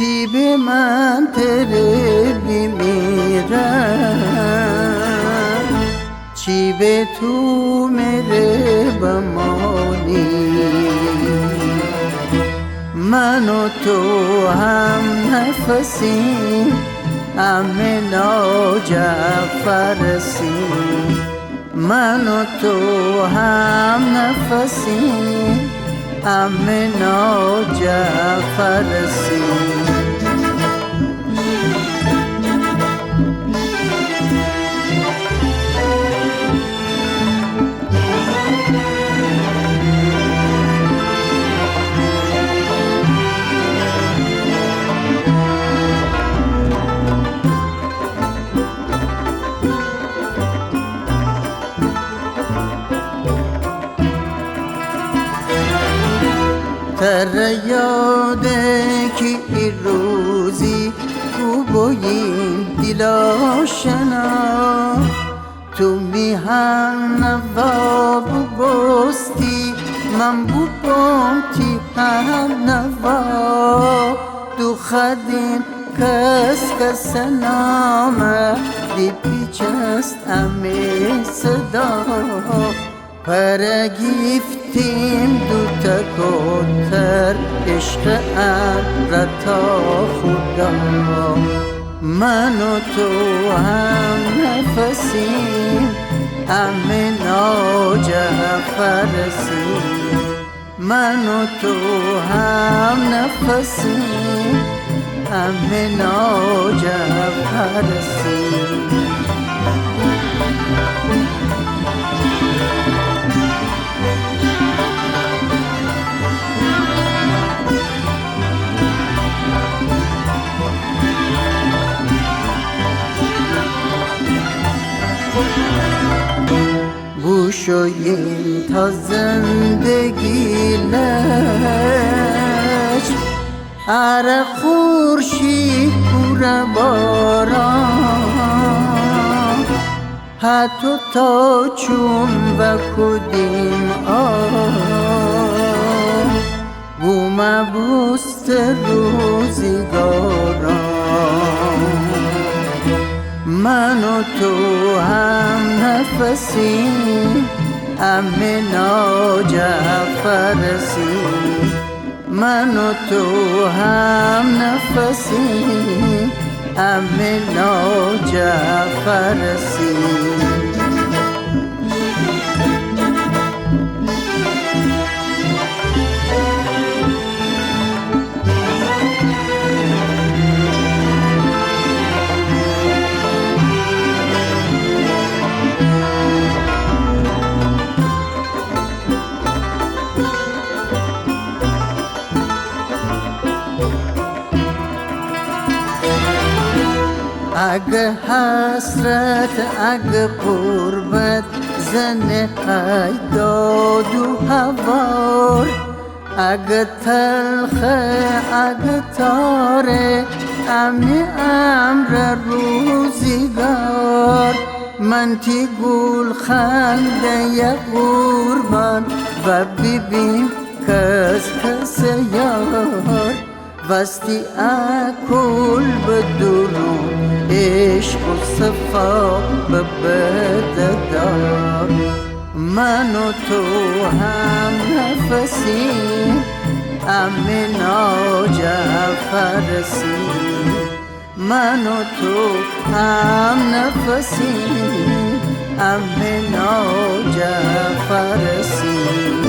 چی به من تیره بمیرم، چی به تو میره بمانی. من و تو هم نفسیم، امینا جعفرسیم. من و تو هم نفسیم، امینا جعفرسیم. تر یاده که ای روزی کو بوییم دلاشنا، تو میهن نوا بستی من بونتی هم نوا. دو خدین کس نامه دی پیچست امی صدا. پرگیفتیم دو تکوتر عشق امر تا خدا. من و تو هم نفسیم، امینا جعفرسیم. من و تو هم نفسیم، امینا جعفرسیم. بوشویم تا زندگی لج، اره خورشید پور باران. حتی تا چون و کدیم بوم بوست روزگاران. من و تو هم نفسیم، امینا جعفرسیم. من و تو هم نفسیم، امینا جعفرسیم. اگه حسرت اگه قربت زنه داد و هوار، اگه تلخه اگه تاره امنی امر روزگار. من تی گل خنده ی قربان و ببین کس یار. وستی اکل بدرون عشق و صفا بددار. من و تو هم نفسیم، امینا جعفرسیم. من و تو هم نفسیم، امینا جعفرسیم.